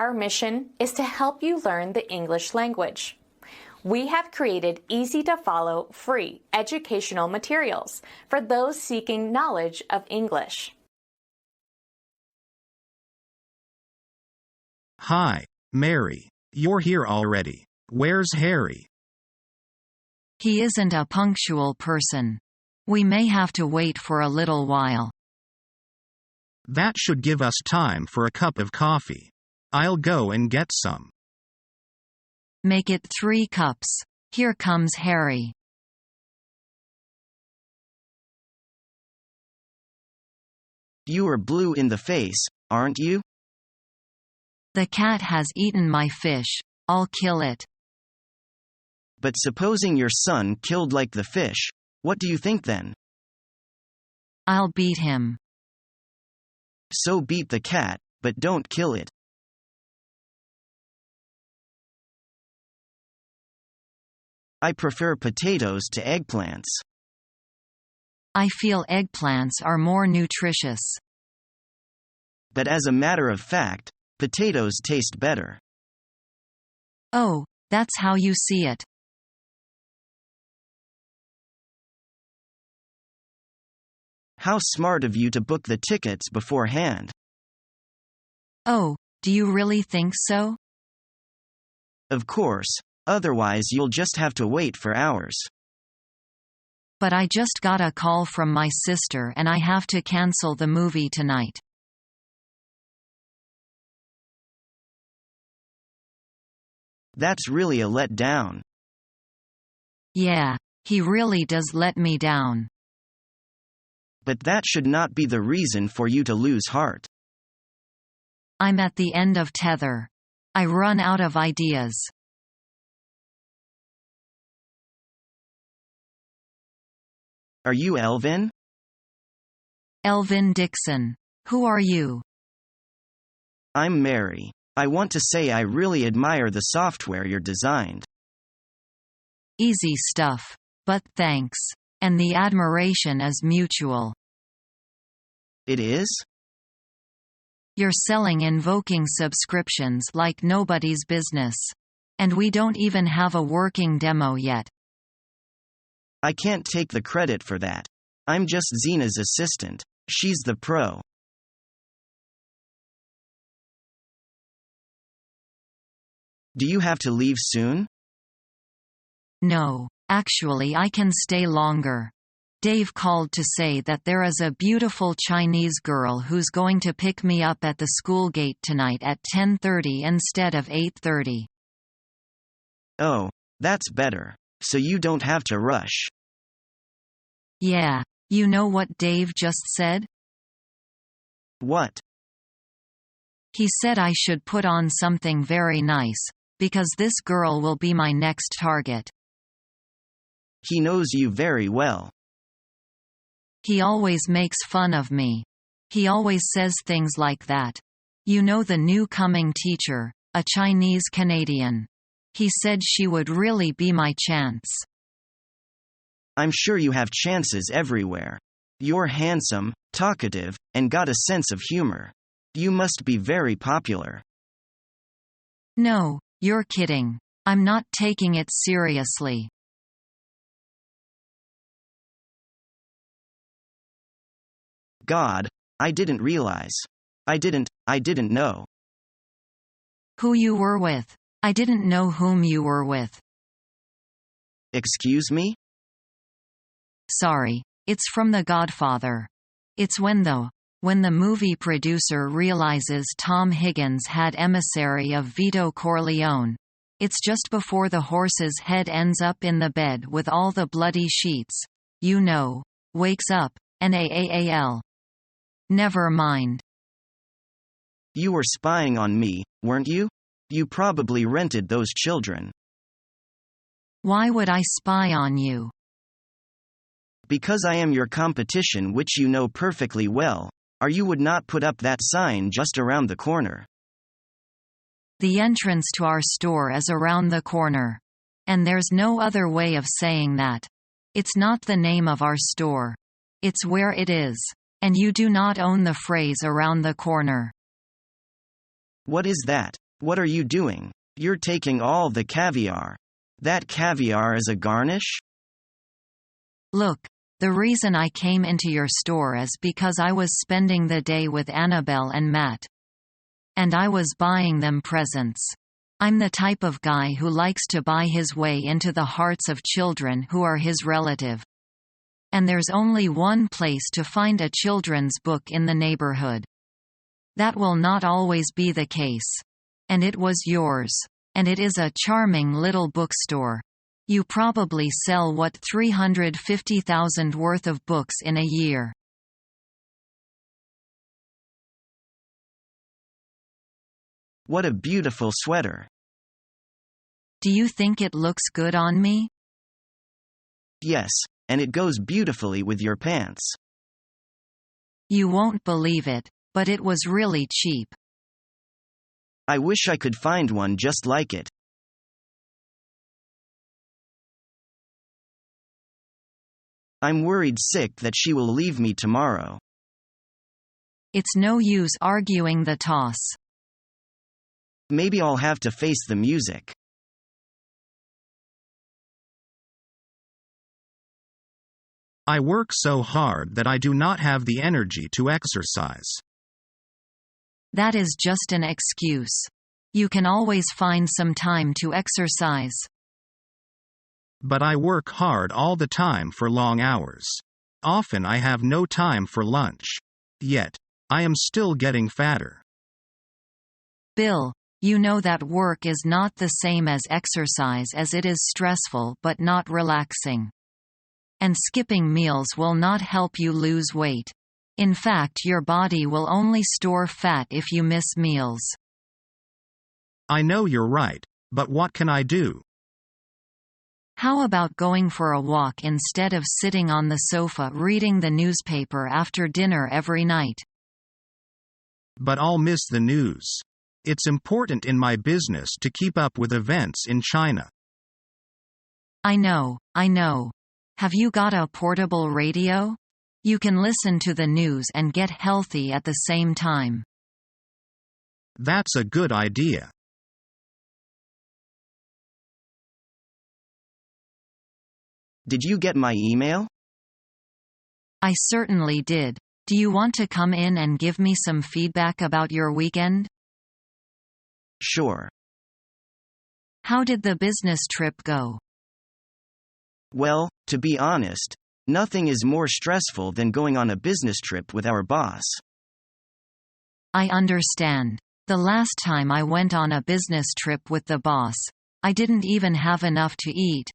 Our mission is to help you learn the English language. We have created easy-to-follow, free educational materials for those seeking knowledge of English. Hi, Mary. You're here already. Where's Harry? He isn't a punctual person. We may have to wait for a little while. That should give us time for a cup of coffee. I'll go and get some. Make it 3 cups. Here comes Harry. You are blue in the face, aren't you? The cat has eaten my fish. I'll kill it. But supposing your son killed like the fish, what do you think then? I'll beat him. So beat the cat, but don't kill it. I prefer potatoes to eggplants. I feel eggplants are more nutritious. But as a matter of fact, potatoes taste better. Oh, that's how you see it. How smart of you to book the tickets beforehand. Oh, do you really think so? Of course, otherwise you'll just have to wait for hours. But I just got a call from my sister and I have to cancel the movie tonight. That's really a letdown. Yeah, he really does let me down. But that should not be the reason for you to lose heart. I'm at the end of tether. I run out of ideas. Are you Elvin? Elvin Dixon. Who are you? I'm Mary. I want to say I really admire the software you're designed. Easy stuff. But thanks. And the admiration is mutual. It is? You're selling invoking subscriptions like nobody's business. And we don't even have a working demo yet. I can't take the credit for that. I'm just Zena's assistant. She's the pro. Do you have to leave soon? No, actually I can stay longer. Dave called to say that there is a beautiful Chinese girl who's going to pick me up at the school gate tonight at 10:30 instead of 8:30. Oh, that's better. So you don't have to rush. Yeah, you know what Dave just said? What? He said I should put on something very nice, because this girl will be my next target. He knows you very well. He always makes fun of me. He always says things like that. You know the new coming teacher, a Chinese Canadian. He said she would really be my chance. I'm sure you have chances everywhere. You're handsome, talkative, and got a sense of humor. You must be very popular. No, you're kidding. I'm not taking it seriously. God, I didn't realize. I didn't know. Who you were with. I didn't know whom you were with. Excuse me? Sorry, it's from The Godfather. It's when the movie producer realizes Tom Higgins had emissary of Vito Corleone. It's just before the horse's head ends up in the bed with all the bloody sheets. You know. Wakes up. Naal. Never mind. You were spying on me, weren't you? You probably rented those children. Why would I spy on you? Because I am your competition, which you know perfectly well, or you would not put up that sign just around the corner. The entrance to our store is around the corner. And there's no other way of saying that. It's not the name of our store. It's where it is. And you do not own the phrase around the corner. What is that? What are you doing? You're taking all the caviar. That caviar is a garnish? Look, the reason I came into your store is because I was spending the day with Annabelle and Matt. And I was buying them presents. I'm the type of guy who likes to buy his way into the hearts of children who are his relative. And there's only one place to find a children's book in the neighborhood. That will not always be the case. And it was yours. And it is a charming little bookstore. You probably sell what, 350,000 worth of books in a year. What a beautiful sweater. Do you think it looks good on me? Yes, and it goes beautifully with your pants. You won't believe it, but it was really cheap. I wish I could find one just like it. I'm worried sick that she will leave me tomorrow. It's no use arguing the toss. Maybe I'll have to face the music. I work so hard that I do not have the energy to exercise. That is just an excuse. You can always find some time to exercise. But I work hard all the time for long hours. Often I have no time for lunch. Yet, I am still getting fatter. Bill, you know that work is not the same as exercise, as it is stressful but not relaxing. And skipping meals will not help you lose weight. In fact, your body will only store fat if you miss meals. I know you're right, but what can I do? How about going for a walk instead of sitting on the sofa reading the newspaper after dinner every night? But I'll miss the news. It's important in my business to keep up with events in China. I know. Have you got a portable radio? You can listen to the news and get healthy at the same time. That's a good idea. Did you get my email? I certainly did. Do you want to come in and give me some feedback about your weekend? Sure. How did the business trip go? Well, to be honest, nothing is more stressful than going on a business trip with our boss. I understand. The last time I went on a business trip with the boss, I didn't even have enough to eat.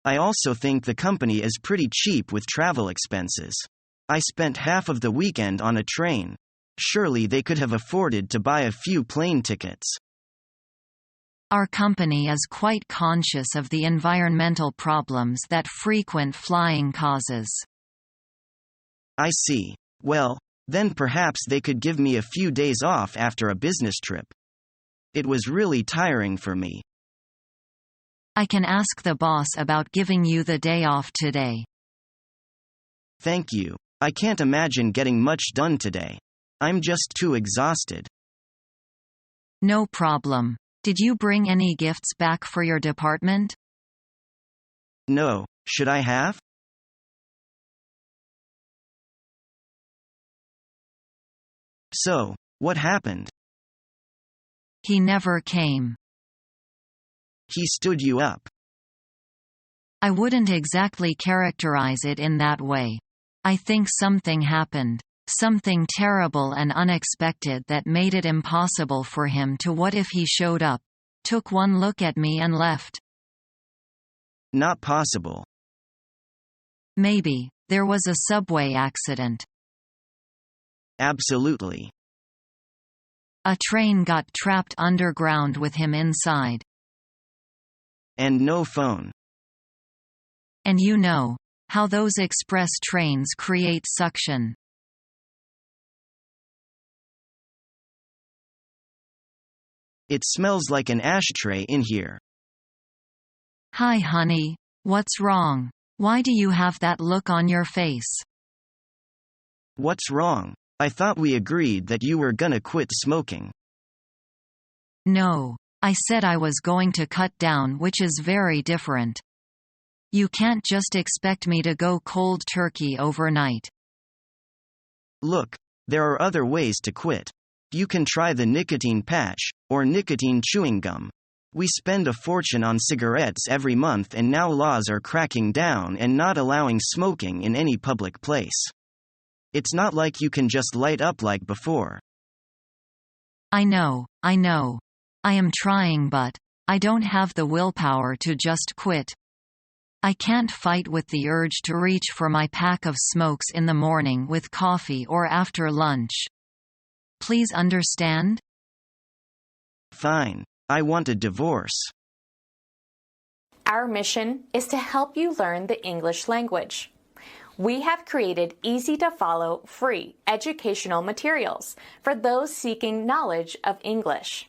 I also think the company is pretty cheap with travel expenses. I spent half of the weekend on a train. Surely they could have afforded to buy a few plane tickets. Our company is quite conscious of the environmental problems that frequent flying causes. I see. Well, then perhaps they could give me a few days off after a business trip. It was really tiring for me. I can ask the boss about giving you the day off today. Thank you. I can't imagine getting much done today. I'm just too exhausted. No problem. Did you bring any gifts back for your department? No, should I have? So, what happened? He never came. He stood you up. I wouldn't exactly characterize it in that way. I think something happened. Something terrible and unexpected that made it impossible for him to. What if he showed up, took one look at me and left? Not possible. Maybe. There was a subway accident. Absolutely. A train got trapped underground with him inside. And no phone. And you know how those express trains create suction. It smells like an ashtray in here. Hi honey, what's wrong? Why do you have that look on your face? What's wrong? I thought we agreed that you were gonna quit smoking. No. I said I was going to cut down, which is very different. You can't just expect me to go cold turkey overnight. Look, there are other ways to quit. You can try the nicotine patch, or nicotine chewing gum. We spend a fortune on cigarettes every month, and now laws are cracking down and not allowing smoking in any public place. It's not like you can just light up like before. I know. I am trying, but I don't have the willpower to just quit. I can't fight with the urge to reach for my pack of smokes in the morning with coffee or after lunch. Please understand? Fine. I want a divorce. Our mission is to help you learn the English language. We have created easy-to-follow, free educational materials for those seeking knowledge of English.